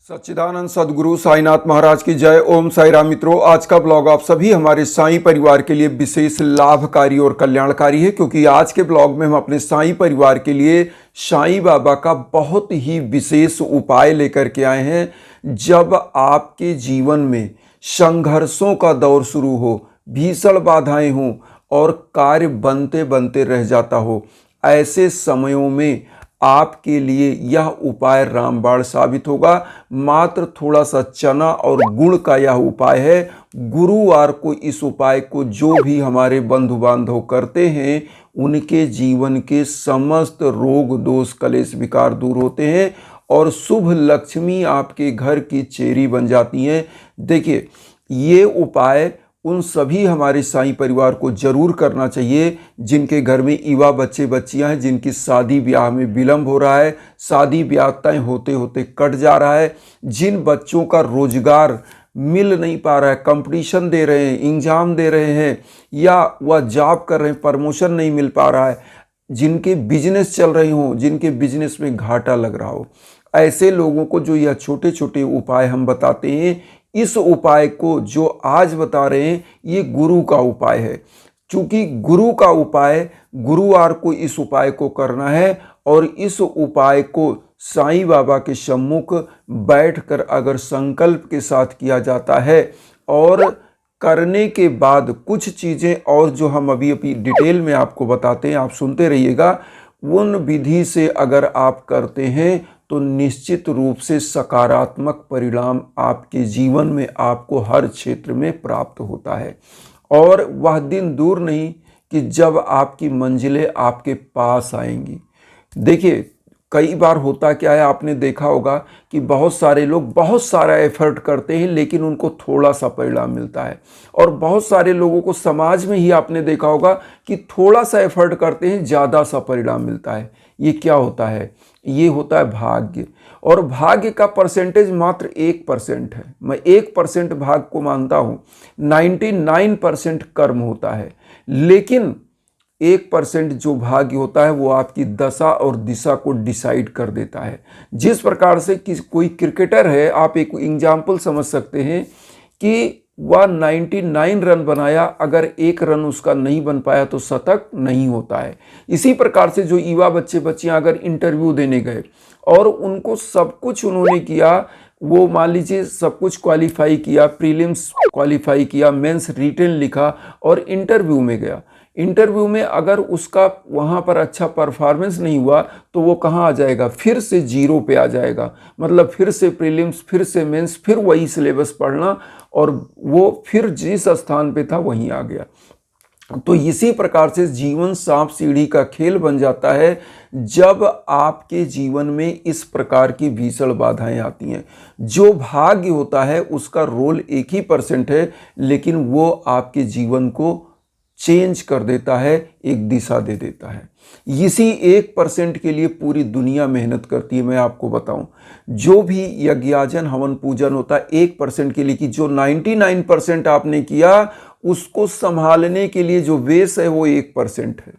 सच्चिदानंद सदगुरु साईनाथ महाराज की जय। ओम साई राम। मित्रों, आज का ब्लॉग आप सभी हमारे साईं परिवार के लिए विशेष लाभकारी और कल्याणकारी है, क्योंकि आज के ब्लॉग में हम अपने साईं परिवार के लिए साईं बाबा का बहुत ही विशेष उपाय लेकर के आए हैं। जब आपके जीवन में संघर्षों का दौर शुरू हो, भीषण बाधाएं हों और कार्य बनते बनते रह जाता हो, ऐसे समयों में आपके लिए यह उपाय रामबाण साबित होगा। मात्र थोड़ा सा चना और गुड़ का यह उपाय है। गुरुवार को इस उपाय को जो भी हमारे बंधु बांधव करते हैं, उनके जीवन के समस्त रोग दोष कलेश विकार दूर होते हैं और शुभ लक्ष्मी आपके घर की चेरी बन जाती हैं। देखिए, ये उपाय उन सभी हमारे साईं परिवार को जरूर करना चाहिए जिनके घर में युवा बच्चे बच्चियां हैं, जिनकी शादी ब्याह में विलंब हो रहा है, शादी ब्याह तय होते होते कट जा रहा है, जिन बच्चों का रोजगार मिल नहीं पा रहा है, कंपटीशन दे रहे हैं, एग्जाम दे रहे हैं या वह जॉब कर रहे हैं, प्रमोशन नहीं मिल पा रहा है, जिनके बिजनेस चल रहे हों, जिनके बिजनेस में घाटा लग रहा हो, ऐसे लोगों को जो यह छोटे छोटे उपाय हम बताते हैं, इस उपाय को जो आज बता रहे हैं ये गुरु का उपाय है। चूंकि गुरु का उपाय, गुरुवार को इस उपाय को करना है और इस उपाय को साईं बाबा के सम्मुख बैठकर अगर संकल्प के साथ किया जाता है और करने के बाद कुछ चीज़ें और जो हम अभी डिटेल में आपको बताते हैं, आप सुनते रहिएगा। उन विधि से अगर आप करते हैं तो निश्चित रूप से सकारात्मक परिणाम आपके जीवन में आपको हर क्षेत्र में प्राप्त होता है। और वह दिन दूर नहीं कि जब आपकी मंजिलें आपके पास आएंगी। देखिए, कई बार होता क्या है, आपने देखा होगा कि बहुत सारे लोग बहुत सारा एफर्ट करते हैं लेकिन उनको थोड़ा सा परिणाम मिलता है, और बहुत सारे लोगों को समाज में ही आपने देखा होगा कि थोड़ा सा एफर्ट करते हैं, ज़्यादा सा परिणाम मिलता है। ये क्या होता है? ये होता है भाग्य। और भाग्य का परसेंटेज मात्र 1% है। मैं 1% भाग्य को मानता हूँ, 99% कर्म होता है, लेकिन 1% जो भाग्य होता है वो आपकी दशा और दिशा को डिसाइड कर देता है। जिस प्रकार से कि कोई क्रिकेटर है, आप एक एग्जाम्पल समझ सकते हैं कि वह 99 रन बनाया, अगर 1 रन उसका नहीं बन पाया तो शतक नहीं होता है। इसी प्रकार से जो युवा बच्चे बच्चियां अगर इंटरव्यू देने गए और उनको सब कुछ उन्होंने किया, वो मान लीजिए सब कुछ क्वालिफाई किया, प्रीलिम्स क्वालिफाई किया, मेंस रिटन लिखा और इंटरव्यू में गया। इंटरव्यू में अगर उसका वहाँ पर अच्छा परफॉर्मेंस नहीं हुआ तो वो कहाँ आ जाएगा? फिर से 0 पे आ जाएगा। मतलब फिर से प्रीलिम्स, फिर से मेंस, फिर वही सिलेबस पढ़ना, और वो फिर जिस स्थान पे था वहीं आ गया। तो इसी प्रकार से जीवन सांप सीढ़ी का खेल बन जाता है जब आपके जीवन में इस प्रकार की भीषण बाधाएं आती हैं। जो भाग्य होता है उसका रोल 1 ही % है, लेकिन वो आपके जीवन को चेंज कर देता है, एक दिशा दे देता है। इसी 1% के लिए पूरी दुनिया मेहनत करती है। मैं आपको बताऊं, जो भी यज्ञाजन हवन पूजन होता है 1% के लिए, कि जो 99% आपने किया उसको संभालने के लिए जो बेस है वो 1% है।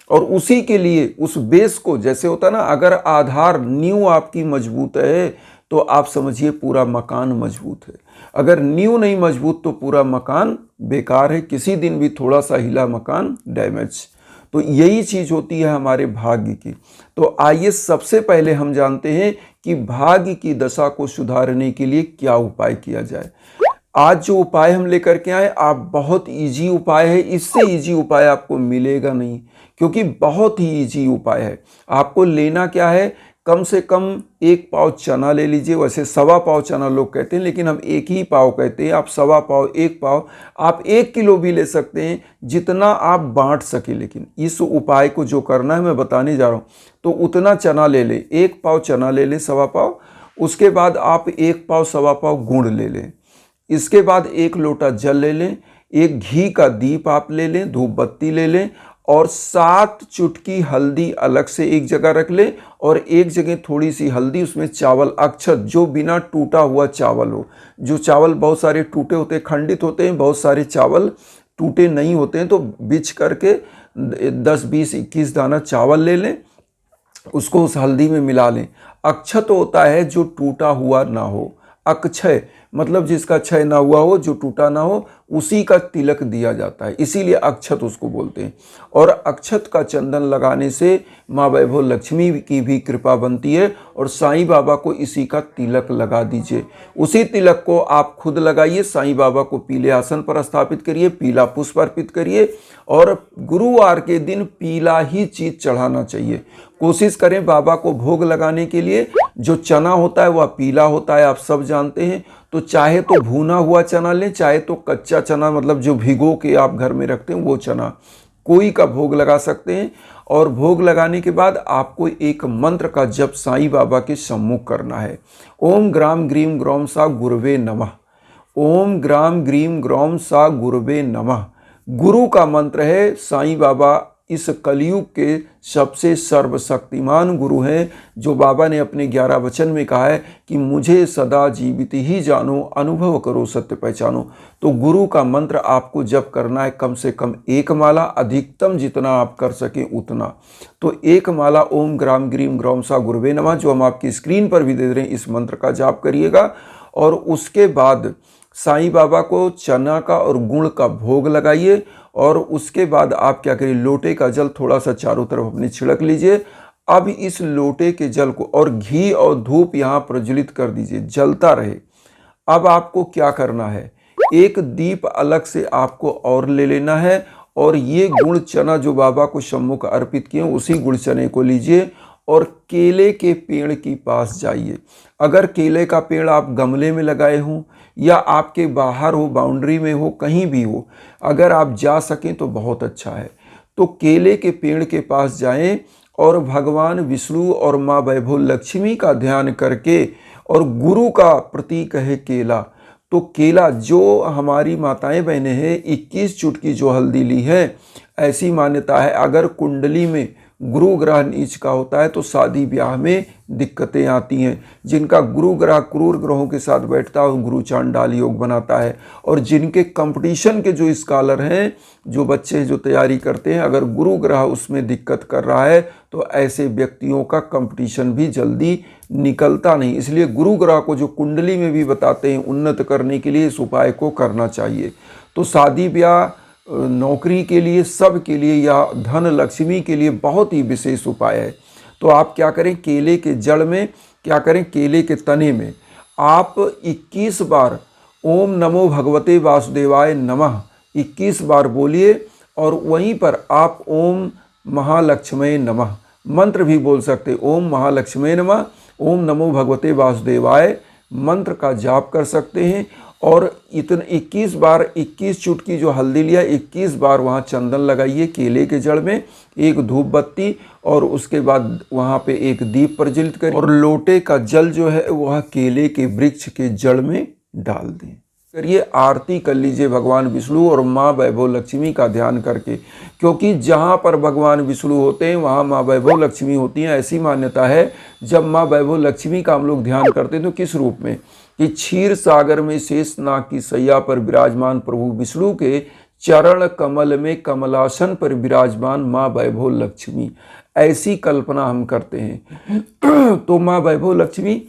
और उसी के लिए उस बेस को, जैसे होता है ना, अगर आधार नींव आपकी मजबूत है तो आप समझिए पूरा मकान मजबूत है। अगर नींव नहीं मजबूत तो पूरा मकान बेकार है, किसी दिन भी थोड़ा सा हिला मकान डैमेज। तो यही चीज होती है हमारे भाग्य की। तो आइए सबसे पहले हम जानते हैं कि भाग्य की दशा को सुधारने के लिए क्या उपाय किया जाए। आज जो उपाय हम लेकर के आए, आप बहुत इजी उपाय है, इससे इजी उपाय आपको मिलेगा नहीं, क्योंकि बहुत ही इजी उपाय है। आपको लेना क्या है? कम से कम 1 पाव चना ले लीजिए। वैसे 1.25 पाव चना लोग कहते हैं, लेकिन हम 1 ही पाव कहते हैं। आप 1.25 पाव, 1 पाव, आप 1 किलो भी ले सकते हैं, जितना आप बांट सके। लेकिन इस उपाय को जो करना है मैं बताने जा रहा हूँ, तो उतना चना ले लें। 1 पाव चना ले लें, 1.25 पाव। उसके बाद आप 1 पाव 1.25 पाव गुड़ ले लें। इसके बाद 1 लोटा जल ले लें, 1 घी का दीप आप ले लें, धूप बत्ती ले लें, और 7 चुटकी हल्दी अलग से एक जगह रख लें, और एक जगह थोड़ी सी हल्दी, उसमें चावल अक्षत, जो बिना टूटा हुआ चावल हो। जो चावल बहुत सारे टूटे होते हैं, खंडित होते हैं, बहुत सारे चावल टूटे नहीं होते हैं, तो बिछ करके 10, 20, 21 दाना चावल ले लें। उसको उस हल्दी में मिला लें। अक्षत होता है जो टूटा हुआ ना हो, अक्षय मतलब जिसका क्षय ना हुआ हो, जो टूटा ना हो, उसी का तिलक दिया जाता है, इसीलिए अक्षत उसको बोलते हैं। और अक्षत का चंदन लगाने से माँ वैभव लक्ष्मी की भी कृपा बनती है। और साईं बाबा को इसी का तिलक लगा दीजिए। उसी तिलक को आप खुद लगाइए, साईं बाबा को पीले आसन पर स्थापित करिए, पीला पुष्प अर्पित करिए और गुरुवार के दिन पीला ही चीज चढ़ाना चाहिए। कोशिश करें बाबा को भोग लगाने के लिए, जो चना होता है वह पीला होता है, आप सब जानते हैं। तो चाहे तो भुना हुआ चना लें, चाहे तो कच्चा चना, मतलब जो भिगो के आप घर में रखते हैं वो चना, कोई का भोग लगा सकते हैं। और भोग लगाने के बाद आपको एक मंत्र का जप साईं बाबा के सम्मुख करना है। ओम ग्राम ग्रीम ग्रौम सा गुरुवे नमः। ओम ग्राम ग्रीम ग्रौम सा गुरुवे नमः। गुरु का मंत्र है। साईं बाबा इस कलयुग के सबसे सर्वशक्तिमान गुरु हैं, जो बाबा ने अपने 11 वचन में कहा है कि मुझे सदा जीवित ही जानो, अनुभव करो सत्य पहचानो। तो गुरु का मंत्र आपको जप करना है कम से कम 1 माला, अधिकतम जितना आप कर सकें उतना। तो 1 माला ओम ग्राम ग्रीम ग्रौम सा गुरुवे नमः, जो हम आपकी स्क्रीन पर भी दे रहे हैं, इस मंत्र का जाप करिएगा। और उसके बाद साईं बाबा को चना का और गुड़ का भोग लगाइए। और उसके बाद आप क्या करिए, लोटे का जल थोड़ा सा चारों तरफ अपने छिड़क लीजिए। अब इस लोटे के जल को और घी और धूप यहाँ प्रज्वलित कर दीजिए, जलता रहे। अब आपको क्या करना है, एक दीप अलग से आपको और ले लेना है और ये गुड़ चना जो बाबा को सम्मुख अर्पित किए उसी गुड़ चने को लीजिए और केले के पेड़ के पास जाइए। अगर केले का पेड़ आप गमले में लगाए हों या आपके बाहर हो, बाउंड्री में हो, कहीं भी हो, अगर आप जा सकें तो बहुत अच्छा है। तो केले के पेड़ के पास जाएं और भगवान विष्णु और माँ वैभव लक्ष्मी का ध्यान करके, और गुरु का प्रतीक है केला, तो केला जो हमारी माताएं बहनें हैं 21 चुटकी जो हल्दी ली है, ऐसी मान्यता है अगर कुंडली में गुरु ग्रह नीच का होता है तो शादी ब्याह में दिक्कतें आती हैं। जिनका गुरु ग्रह क्रूर ग्रहों के साथ बैठता है वो गुरु चांडाल योग बनाता है। और जिनके कंपटीशन के जो स्कॉलर हैं, जो बच्चे जो तैयारी करते हैं, अगर गुरु ग्रह उसमें दिक्कत कर रहा है तो ऐसे व्यक्तियों का कंपटीशन भी जल्दी निकलता नहीं। इसलिए गुरु ग्रह को जो कुंडली में भी बताते हैं उन्नत करने के लिए इस उपाय को करना चाहिए। तो शादी ब्याह, नौकरी के लिए, सब के लिए, या धन लक्ष्मी के लिए बहुत ही विशेष उपाय है। तो आप क्या करें, केले के जड़ में क्या करें, केले के तने में आप 21 बार ओम नमो भगवते वासुदेवाय नमः 21 बार बोलिए। और वहीं पर आप ओम महालक्ष्मी नमः मंत्र भी बोल सकते, ओम महालक्ष्मी नमः, ओम नमो भगवते वासुदेवाय मंत्र का जाप कर सकते हैं। और इतने 21 बार 21 चुटकी जो हल्दी लिया 21 बार वहाँ चंदन लगाइए केले के जड़ में, एक धूप बत्ती, और उसके बाद वहाँ पे एक दीप प्रज्वलित करिए और लोटे का जल जो है वह केले के वृक्ष के जड़ में डाल दें। करिए, आरती कर लीजिए भगवान विष्णु और माँ वैभव लक्ष्मी का ध्यान करके, क्योंकि जहाँ पर भगवान विष्णु होते हैं वहाँ माँ वैभव लक्ष्मी होती हैं। ऐसी मान्यता है जब माँ वैभव लक्ष्मी का हम लोग ध्यान करते हैं तो किस रूप में, कि क्षीर सागर में शेषनाग की सैया पर विराजमान प्रभु विष्णु के चरण कमल में कमलासन पर विराजमान माँ वैभव लक्ष्मी, ऐसी कल्पना हम करते हैं। तो माँ वैभव लक्ष्मी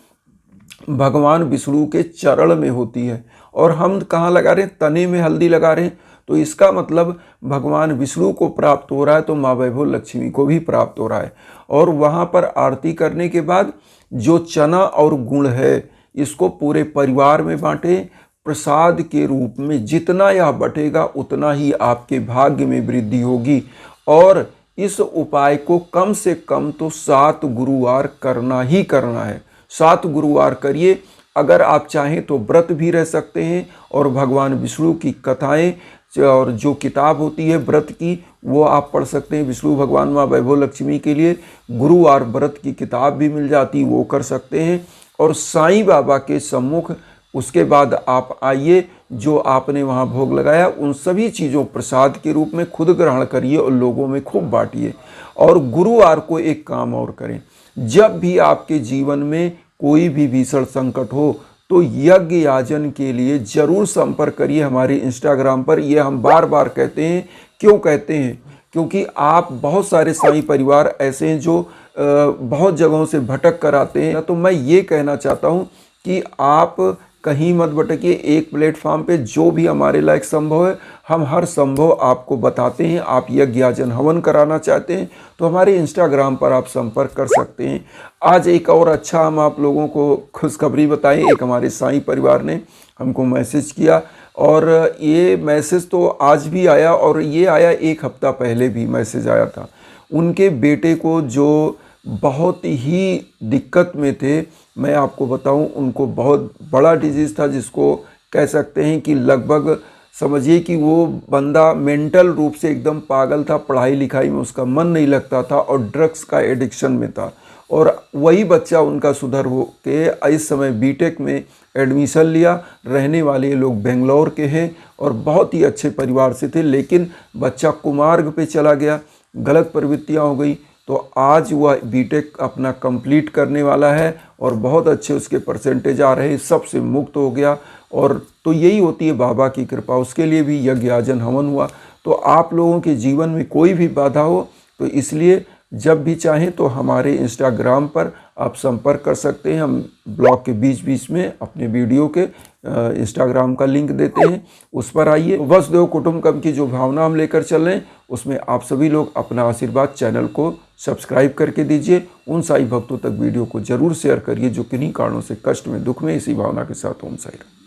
भगवान विष्णु के चरण में होती है और हम कहाँ लगा रहे हैं, तने में हल्दी लगा रहे हैं। तो इसका मतलब भगवान विष्णु को प्राप्त हो रहा है तो माँ वैभव लक्ष्मी को भी प्राप्त हो रहा है। और वहाँ पर आरती करने के बाद जो चना और गुड़ है इसको पूरे परिवार में बांटें प्रसाद के रूप में। जितना यह बटेगा उतना ही आपके भाग्य में वृद्धि होगी। और इस उपाय को कम से कम तो 7 गुरुवार करना ही करना है। 7 गुरुवार करिए। अगर आप चाहें तो व्रत भी रह सकते हैं और भगवान विष्णु की कथाएं और जो किताब होती है व्रत की वो आप पढ़ सकते हैं। विष्णु भगवान माँ वैभव लक्ष्मी के लिए गुरुवार व्रत की किताब भी मिल जाती, वो कर सकते हैं। और साईं बाबा के सम्मुख उसके बाद आप आइए, जो आपने वहाँ भोग लगाया उन सभी चीज़ों प्रसाद के रूप में खुद ग्रहण करिए और लोगों में खूब बांटिए। और गुरुवार को एक काम और करें, जब भी आपके जीवन में कोई भी भीषण संकट हो तो यज्ञ याजन के लिए जरूर संपर्क करिए हमारे इंस्टाग्राम पर। ये हम बार बार कहते हैं। क्यों कहते हैं? क्योंकि आप बहुत सारे साईं परिवार ऐसे हैं जो बहुत जगहों से भटक कर आते हैं। तो मैं ये कहना चाहता हूँ कि आप कहीं मत भटकिए, एक प्लेटफॉर्म पे जो भी हमारे लायक संभव है हम हर संभव आपको बताते हैं। आप यज्ञ याजन हवन कराना चाहते हैं तो हमारे इंस्टाग्राम पर आप संपर्क कर सकते हैं। आज एक और अच्छा हम आप लोगों को खुशखबरी बताएं। एक हमारे साईं परिवार ने हमको मैसेज किया और ये मैसेज तो आज भी आया और ये आया एक हफ्ता पहले भी मैसेज आया था। उनके बेटे को जो बहुत ही दिक्कत में थे, मैं आपको बताऊं, उनको बहुत बड़ा डिजीज़ था जिसको कह सकते हैं कि लगभग समझिए कि वो बंदा मेंटल रूप से एकदम पागल था। पढ़ाई लिखाई में उसका मन नहीं लगता था और ड्रग्स का एडिक्शन में था। और वही बच्चा उनका सुधर हो के इस समय बीटेक में एडमिशन लिया। रहने वाले ये लोग बेंगलोर के हैं और बहुत ही अच्छे परिवार से थे, लेकिन बच्चा कुमार्ग पे चला गया, गलत प्रवृत्तियाँ हो गई। तो आज वह बीटेक अपना कंप्लीट करने वाला है और बहुत अच्छे उसके परसेंटेज आ रहे, सबसे मुक्त हो गया। और तो यही होती है बाबा की कृपा। उसके लिए भी यज्ञ याजन हवन हुआ। तो आप लोगों के जीवन में कोई भी बाधा हो तो इसलिए जब भी चाहें तो हमारे इंस्टाग्राम पर आप संपर्क कर सकते हैं। हम ब्लॉग के बीच बीच में अपने वीडियो के इंस्टाग्राम का लिंक देते हैं, उस पर आइए। वसुदेव कुटुंबकम की जो भावना हम लेकर चल रहे हैं उसमें आप सभी लोग अपना आशीर्वाद चैनल को सब्सक्राइब करके दीजिए। उन साईं भक्तों तक वीडियो को जरूर शेयर करिए जो किन्हीं कारणों से कष्ट में, दुख में, इसी भावना के साथ ओम साईं राम।